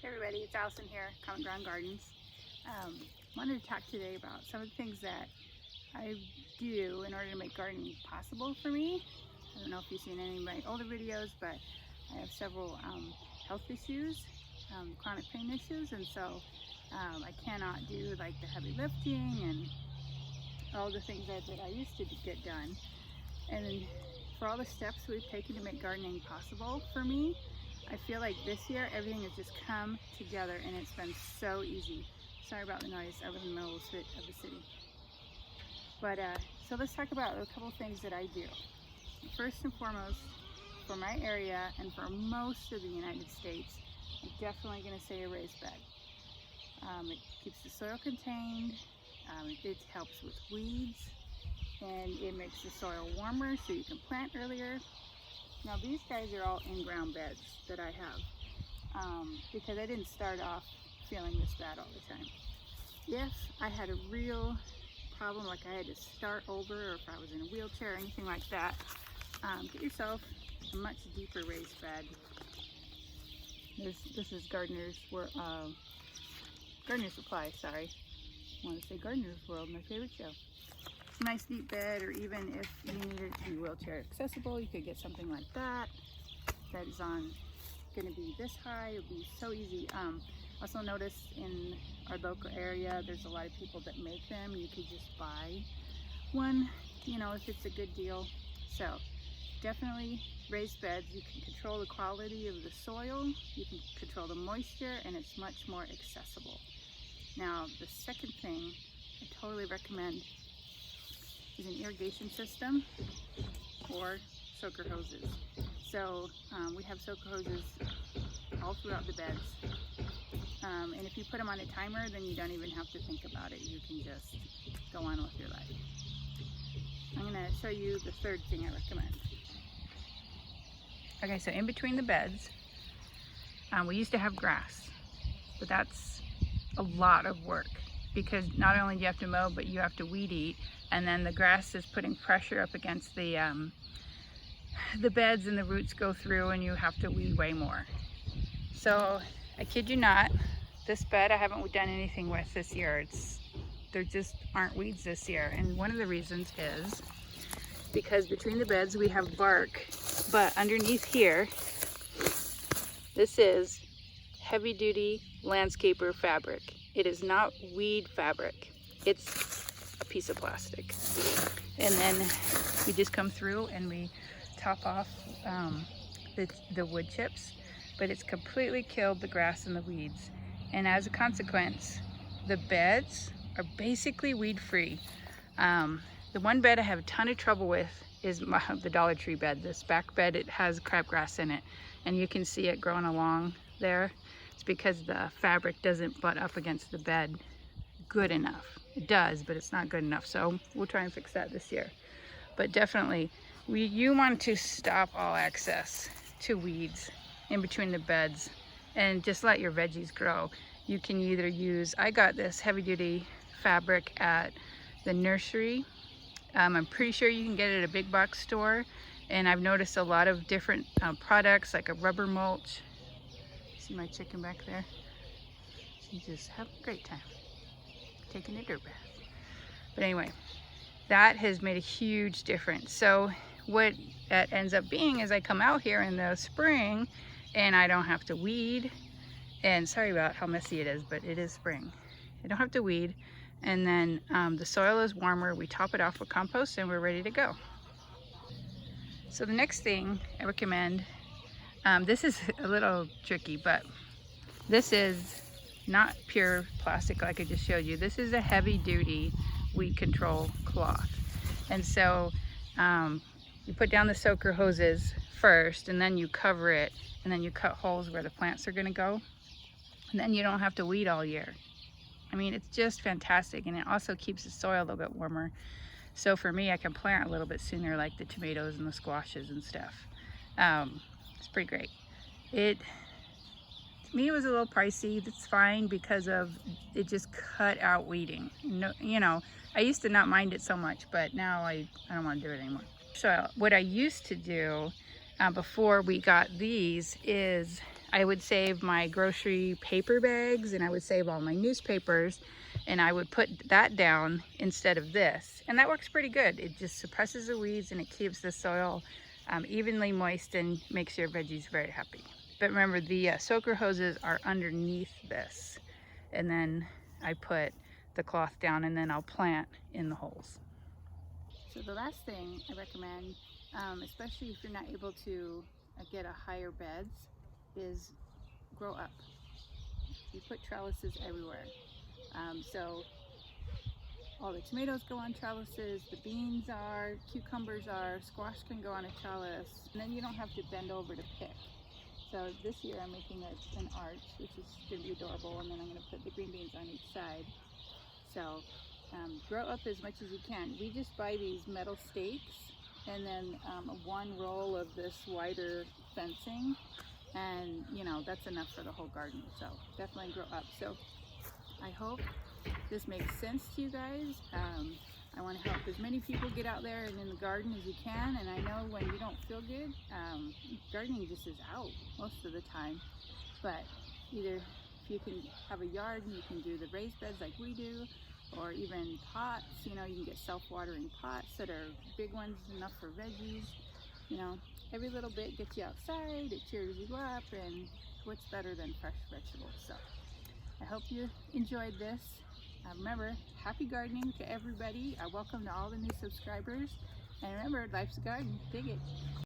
Hey everybody, it's Allison here, Common Ground Gardens. Wanted to talk today about some of the things that I do in order to make gardening possible for me. I don't know if you've seen any of my older videos, but I have several health issues, chronic pain issues, and so I cannot do like the heavy lifting and all the things that I used to get done. And for all the steps we've taken to make gardening possible for me, I feel like this year everything has just come together and it's been so easy. Sorry about the noise, I live in the middle of the city. But so let's talk about a couple things that I do. First and foremost, for my area and for most of the United States, I'm definitely going to say a raised bed. It keeps the soil contained, it helps with weeds, and it makes the soil warmer so you can plant earlier. Now these guys are all in-ground beds that I have because I didn't start off feeling this bad all the time. If I had a real problem, like I had to start over, or if I was in a wheelchair or anything like that, get yourself a much deeper raised bed. This is Gardener's Supply, sorry. I want to say Gardener's World, my favorite show. It's a nice deep bed, or even if you need it to be wheelchair accessible, you could get something like that. That is going to be this high. It'll be so easy. Also notice in our local area, there's a lot of people that make them. You could just buy one, you know, if it's a good deal. So definitely raised beds. You can control the quality of the soil, you can control the moisture, and it's much more accessible. Now, the second thing I totally recommend is an irrigation system or soaker hoses. So we have soaker hoses all throughout the beds. And if you put them on a timer, then you don't even have to think about it. You can just go on with your life. I'm gonna show you the third thing I recommend. Okay, so in between the beds, we used to have grass, but that's a lot of work because not only do you have to mow, but you have to weed eat, and then the grass is putting pressure up against the beds, and the roots go through and you have to weed way more. So I kid you not, this bed I haven't done anything with this year. There just aren't weeds this year, and one of the reasons is because between the beds we have bark, but underneath here, this is heavy duty landscaper fabric. It is not weed fabric. It's a piece of plastic. And then we just come through and we top off the wood chips, but it's completely killed the grass and the weeds. And as a consequence, the beds are basically weed free. The one bed I have a ton of trouble with is the Dollar Tree bed. This back bed, it has crabgrass in it, and you can see it growing along there. It's because the fabric doesn't butt up against the bed good enough. It does, but it's not good enough. So we'll try and fix that this year. But definitely, you want to stop all access to weeds in between the beds and just let your veggies grow. You can either use, I got this heavy duty fabric at the nursery. I'm pretty sure you can get it at a big box store. And I've noticed a lot of different products like a rubber mulch. See my chicken back there? She's just having a great time taking a dirt bath. But anyway, that has made a huge difference. So what that ends up being is I come out here in the spring and I don't have to weed. And sorry about how messy it is, but it is spring. I don't have to weed. And then the soil is warmer. We top it off with compost and we're ready to go. So the next thing I recommend, this is a little tricky, but this is not pure plastic like I just showed you. This is a heavy duty weed control cloth. And so you put down the soaker hoses first, and then you cover it, and then you cut holes where the plants are gonna go. And then you don't have to weed all year. I mean, it's just fantastic, and it also keeps the soil a little bit warmer. So for me, I can plant a little bit sooner, like the tomatoes and the squashes and stuff. It's pretty great. To me, it was a little pricey. That's fine because of it just cut out weeding. No, you know, I used to not mind it so much, but now I don't want to do it anymore. So what I used to do before we got these is I would save my grocery paper bags and I would save all my newspapers, and I would put that down instead of this. And that works pretty good. It just suppresses the weeds and it keeps the soil evenly moist and makes your veggies very happy. But remember, the soaker hoses are underneath this. And then I put the cloth down and then I'll plant in the holes. So the last thing I recommend, especially if you're not able to get a higher beds, is grow up. You put trellises everywhere. So all the tomatoes go on trellises, the beans are, cucumbers are, squash can go on a trellis, and then you don't have to bend over to pick. So this year I'm making an arch, which is going to be adorable, and then I'm going to put the green beans on each side. So grow up as much as you can. We just buy these metal stakes and then one roll of this wider fencing, and you know, that's enough for the whole garden. So definitely grow up. So I hope this makes sense to you guys. I want to help as many people get out there and in the garden as you can, and I know when you don't feel good, gardening just is out most of the time. But either if you can have a yard and you can do the raised beds like we do, or even pots, you know, you can get self-watering pots that are big ones enough for veggies. You know, every little bit gets you outside, it cheers you up, and what's better than fresh vegetables? So I hope you enjoyed this. Remember, happy gardening to everybody. Welcome to all the new subscribers. And remember, life's a garden. Dig it.